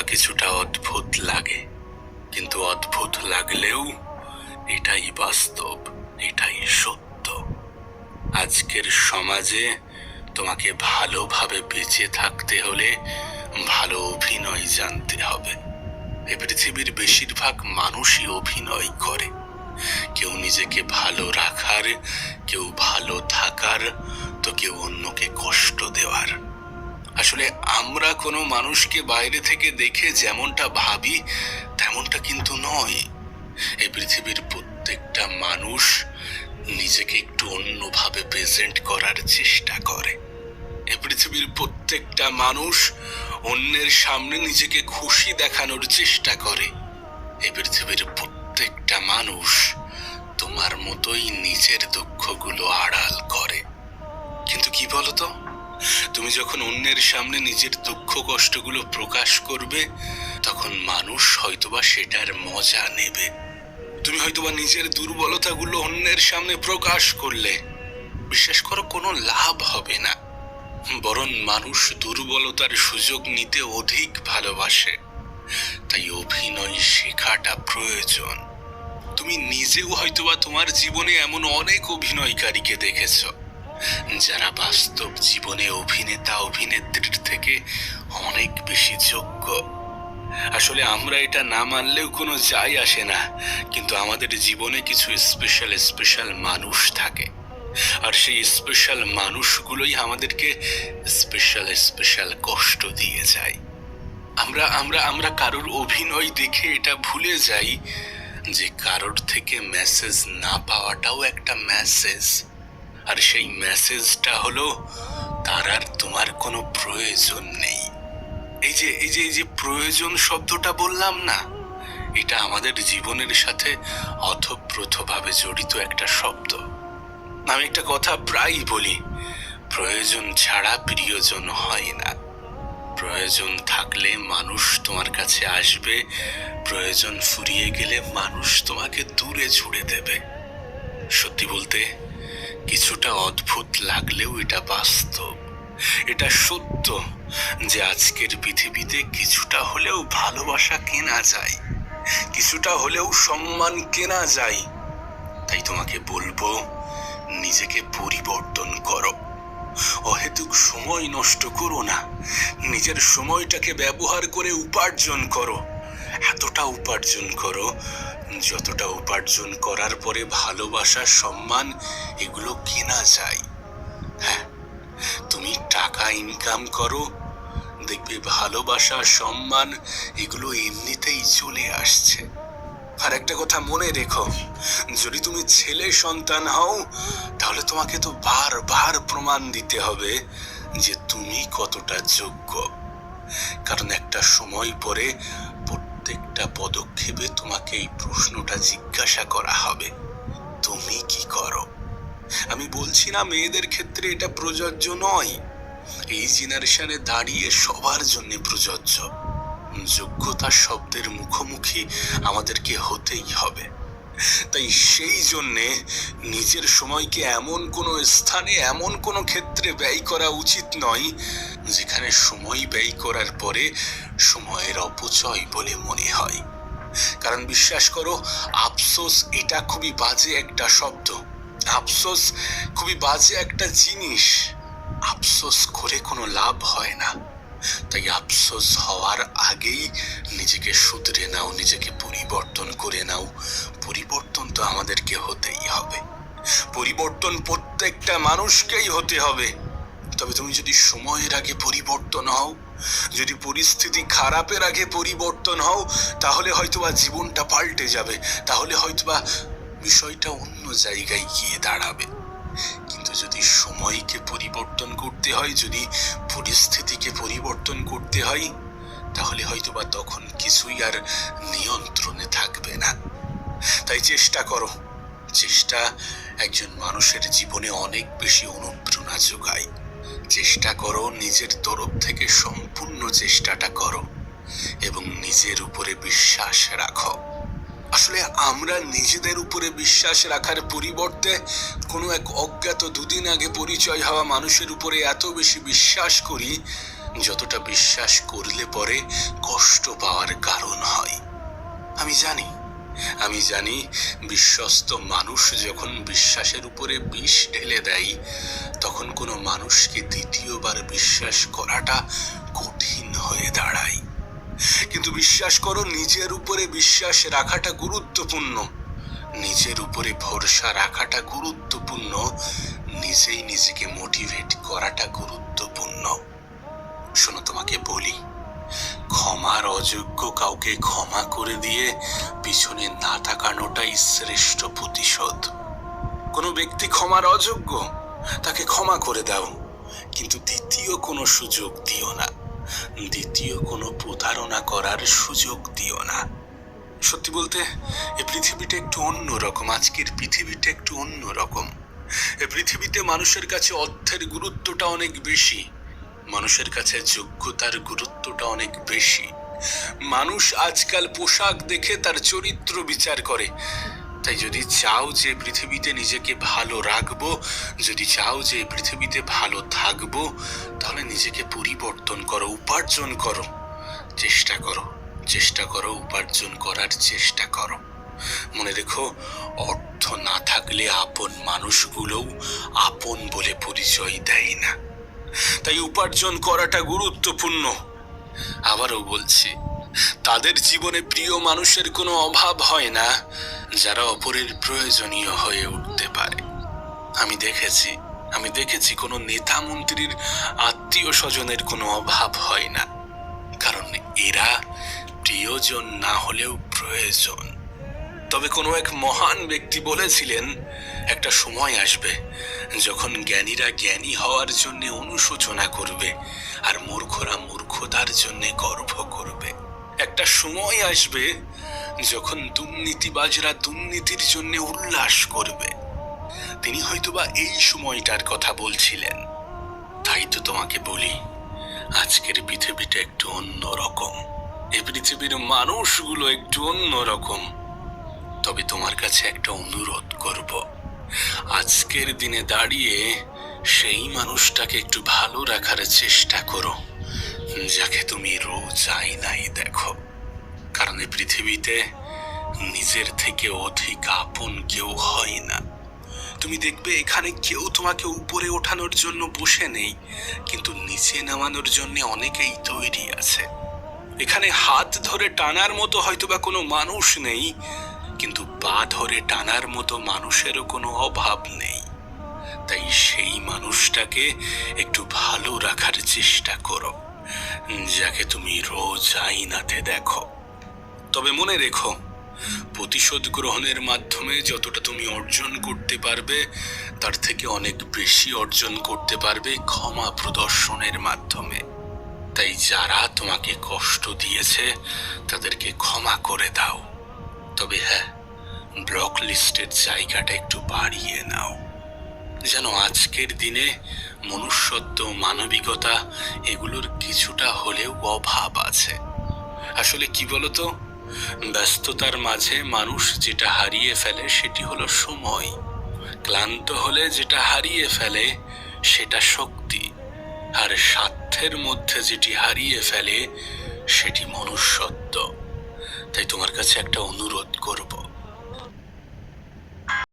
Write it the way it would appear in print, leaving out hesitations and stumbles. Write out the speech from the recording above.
হয়তোবা কিছুটা অদ্ভুত লাগে, কিন্তু অদ্ভুত লাগলেও এটাই বাস্তব, এটাই সত্য। আজকের সমাজে তোমাকে ভালোভাবে বেঁচে থাকতে হলে ভালো অভিনয় জানতে হবে। এই পৃথিবীর বেশিরভাগ মানুষই অভিনয় করে, কেউ নিজেকে ভালো রাখার, কেউ ভালো থাকার, তো কেউ অন্যকে কষ্ট দেওয়ার। আসলে আমরা কোনো মানুষকে বাইরে থেকে দেখে যেমনটা ভাবি তেমনটা কিন্তু নয়। এই পৃথিবীর প্রত্যেকটা মানুষ নিজেকে একটু অন্যভাবে প্রেজেন্ট করার চেষ্টা করে। এই পৃথিবীর প্রত্যেকটা মানুষ অন্যের সামনে নিজেকে খুশি দেখানোর চেষ্টা করে। এই পৃথিবীর প্রত্যেকটা মানুষ তোমার মতোই নিজের দুঃখগুলো আড়াল করে। কিন্তু কি বলতো, তুমি যখন অন্যের সামনে নিজের দুঃখ কষ্টগুলো প্রকাশ করবে, তখন মানুষ হয়তোবা সেটার মজা নেবে। তুমি হয়তোবা নিজের দুর্বলতাগুলো অন্যের সামনে প্রকাশ করলে, বিশ্বাস করো কোনো লাভ হবে না, বরং মানুষ দুর্বলতার সুযোগ নিতে অধিক ভালোবাসে। তাই অভিনয় শেখাটা প্রয়োজন। তুমি নিজেও হয়তোবা তোমার জীবনে এমন অনেক অভিনয়কারীকে দেখেছ, যারা বাস্তব জীবনে অভিনেতা অভিনেত্রীর থেকে অনেক বেশি যোগ্য। আসলে আমরা এটা না মানলেও কোনো যায় আসে না, কিন্তু আমাদের জীবনে কিছু স্পেশাল মানুষ থাকে, আর সেই স্পেশাল মানুষগুলোই আমাদেরকে স্পেশাল কষ্ট দিয়ে যায়। আমরা আমরা আমরা কারোর অভিনয় দেখে এটা ভুলে যাই যে কারোর থেকে মেসেজ না পাওয়াটাও একটা মেসেজ। আর সেই মেসেজটা হলো তার আর তোমার কোনো প্রয়োজন নেই। এই যে প্রয়োজন শব্দটা বললাম না, এটা আমাদের জীবনের সাথে অতপ্রতভাবে জড়িত একটা শব্দ। আমি একটা কথা প্রায়ই বলি, প্রয়োজন ছাড়া প্রিয়জন হয় না। প্রয়োজন থাকলে মানুষ তোমার কাছে আসবে, প্রয়োজন ফুরিয়ে গেলে মানুষ তোমাকে দূরে ছুড়ে দেবে। সত্যি বলতে কিছুটা অদ্ভুত লাগলেও এটা বাস্তব, এটা সত্য যে আজকের পৃথিবীতে কিছুটা হলেও ভালোবাসা কেনা যায়, কিছুটা হলেও সম্মান কেনা যায়। তাই তোমাকে বলবো, নিজেকে পরিবর্তন করো, অহেতুক সময় নষ্ট করো না। নিজের সময়টাকে ব্যবহার করে উপার্জন করো, এতটা উপার্জন করো যতটা উপার্জন করার পরে ভালোবাসা সম্মান এগুলো কেনা যায়। হ্যাঁ, তুমি টাকা ইনকাম করো, দেখবে ভালোবাসা সম্মান এগুলো এমনিতেই চলে আসছে। আর একটা কথা মনে রেখো, যদি তুমি ছেলে সন্তান হও, তাহলে তোমাকে তো বারবার প্রমাণ দিতে হবে যে তুমি কতটা যোগ্য। কারণ একটা সময় পরে প্রত্যেকটা পদক্ষেপে তোমাকে এই প্রশ্নটা জিজ্ঞাসা করা হবে, তুমি কি করো। আমি বলছি না মেয়েদের ক্ষেত্রে এটা প্রযোজ্য নয়, এই জেনারেশনে দাঁড়িয়ে সবার জন্য প্রযোজ্য। যোগ্যতা শব্দের মুখোমুখি আমাদেরকে হতেই হবে। তাই সেই জন্যে নিজের সময়কে এমন কোনো স্থানে, এমন কোনো ক্ষেত্রে ব্যয় করা উচিত নয় যেখানে সময় ব্যয় করার পরে সময়ের অপচয় বলে মনে হয়। কারণ বিশ্বাস করো, আফসোস এটা খুবই বাজে একটা শব্দ, আফসোস খুবই বাজে একটা জিনিস। আফসোস করে কোনো লাভ হয় না। তাই আফসোস হওয়ার আগেই নিজেকে শুধরে নাও, নিজেকে পরিবর্তন করে নাও। পরিবর্তন তো আমাদেরকে হতেই হবে, পরিবর্তন প্রত্যেকটা মানুষকেই হতে হবে। তবে তুমি যদি সময়ের আগে পরিবর্তন হও, যদি পরিস্থিতি খারাপের আগে পরিবর্তন হও, তাহলে হয়তোবা জীবনটা পাল্টে যাবে, তাহলে হয়তোবা বিষয়টা অন্য জায়গায় গিয়ে দাঁড়াবে। কিন্তু যদি সময়কে পরিবর্তন করতে হয়, যদি পরিস্থিতিকে পরিবর্তন করতে হয়, তাহলে হয়তোবা তখন কিছুই আর নিয়ন্ত্রণে থাকবে না। তাই চেষ্টা করো, চেষ্টা একজন মানুষের জীবনে অনেক বেশি অনুপ্রেরণা যোগায়। চেষ্টা করো, নিজের তরফ থেকে সম্পূর্ণ চেষ্টাটা করো এবং নিজের উপরে বিশ্বাস রাখো। আসলে আমরা নিজেদের উপরে বিশ্বাস রাখার পরিবর্তে কোনো এক অজ্ঞাত দুদিন আগে পরিচয় হওয়া মানুষের উপরে এত বেশি বিশ্বাস করি যতটা বিশ্বাস করলে পরে কষ্ট পাওয়ার কারণ হয়। আমি জানি বিশ্বস্ত মানুষ যখন বিশ্বাসের উপরে বিষ ঢেলে দেয়, তখন কোনো মানুষকে দ্বিতীয়বার বিশ্বাস করাটা কঠিন হয়ে দাঁড়ায়। কিন্তু বিশ্বাস করো, নিজের উপরে বিশ্বাস রাখাটা গুরুত্বপূর্ণ, নিজের উপরে ভরসা রাখাটা গুরুত্বপূর্ণ, নিজেই নিজেকে মোটিভেট করাটা গুরুত্বপূর্ণ। শোনো, তোমাকে বলি, ক্ষমার অযোগ্য কাউকে ক্ষমা করে দিয়ে পিছনে না তাকানোটাই শ্রেষ্ঠ প্রতিশোধ। কোনো ব্যক্তি ক্ষমার অযোগ্য, তাকে ক্ষমা করে দাও, কিন্তু দ্বিতীয় কোনো সুযোগ দিও না, দ্বিতীয় কোনো প্রতারণা করার সুযোগ দিও না। সত্যি বলতে এই পৃথিবীটা একটু অন্যরকম, আজকের পৃথিবীটা একটু অন্যরকম। এই পৃথিবীতে মানুষের কাছে অর্থের গুরুত্বটা অনেক বেশি, মানুষের কাছে যোগ্যতার গুরুত্বটা অনেক বেশি। মানুষ আজকাল পোশাক দেখে তার চরিত্র বিচার করে। তাই যদি চাও যে পৃথিবীতে নিজেকে ভালো রাখবো, যদি চাও যে পৃথিবীতে ভালো থাকবো, তাহলে নিজেকে পরিবর্তন করো, উপার্জন করো, চেষ্টা করো উপার্জন করার চেষ্টা করো। মনে রেখো, অর্থ না থাকলে আপন মানুষগুলোও আপন বলে পরিচয় দেয় না। তাই উপার্জন করাটা গুরুত্বপূর্ণ। আবারও বলছি, তাদের জীবনে প্রিয় মানুষের কোনো অভাব হয় না যারা অপরের প্রয়োজনীয় হয়ে উঠতে পারে। আমি দেখেছি কোনো নেতা মন্ত্রীর আত্মীয় স্বজনের কোনো অভাব হয় না, কারণ এরা প্রিয়জন না হলেও প্রয়োজন। তবে কোনো এক মহান ব্যক্তি বলেছিলেন, একটা সময় আসবে যখন জ্ঞানীরা জ্ঞানী হওয়ার জন্য অনুশোচনা করবে আর মূর্খরা মূর্খতার জন্য গর্ব করবে। একটা সময় আসবে যখন দুর্নীতিবাজরা দুর্নীতির জন্য উল্লাস করবে। তিনি হয়তোবা এই সময়টার কথা বলছিলেন। তাই তো তোমাকে বলি, আজকের পৃথিবীটা একটু অন্যরকম, এই পৃথিবীর মানুষগুলো একটু অন্যরকম। তবে তোমার কাছে একটা অনুরোধ করব, আজকের দিনে দাঁড়িয়ে সেই মানুষটাকে একটু ভালো রাখার চেষ্টা করো যাকে তুমি রোজ আয়নায় দেখো। কারণ এই পৃথিবীতে নিজের থেকে অধিক আপন কেউ হয় না। তুমি দেখবে এখানে কেউ তোমাকে উপরে ওঠানোর জন্য বসে নেই, কিন্তু নিচে নামানোর জন্য অনেকেই তৈরি আছে। এখানে হাত ধরে টানার মতো হয়তোবা কোনো মানুষ নেই, কিন্তু পা ধরে টানার মতো মানুষেরও কোনো অভাব নেই। তাই সেই মানুষটাকে একটু ভালো রাখার চেষ্টা করো যাকে তুমি রোজ আয়নাতে দেখো। তবে মনে রেখো, প্রতিশোধ গ্রহণের মাধ্যমে যতটা তুমি অর্জন করতে পারবে, তার থেকে অনেক বেশি অর্জন করতে পারবে ক্ষমা প্রদর্শনের মাধ্যমে। তাই যারা তোমাকে কষ্ট দিয়েছে তাদেরকে ক্ষমা করে দাও। তবে হ্যাঁ, ব্লক লিস্টের জায়গাটা একটু বাড়িয়ে নাও, যেন আজকের দিনে মনুষ্যত্ব, মানবিকতা এগুলোর কিছুটা হলেও অভাব আছে। আসলে কি বলতো, ব্যস্ততার মাঝে মানুষ যেটা হারিয়ে ফেলে সেটি হলো সময়, ক্লান্ত হলে যেটা হারিয়ে ফেলে সেটা শক্তি, আর স্বার্থের মধ্যে যেটি হারিয়ে ফেলে সেটি মনুষ্যত্ব। তাই তোমার কাছে একটা অনুরোধ করব,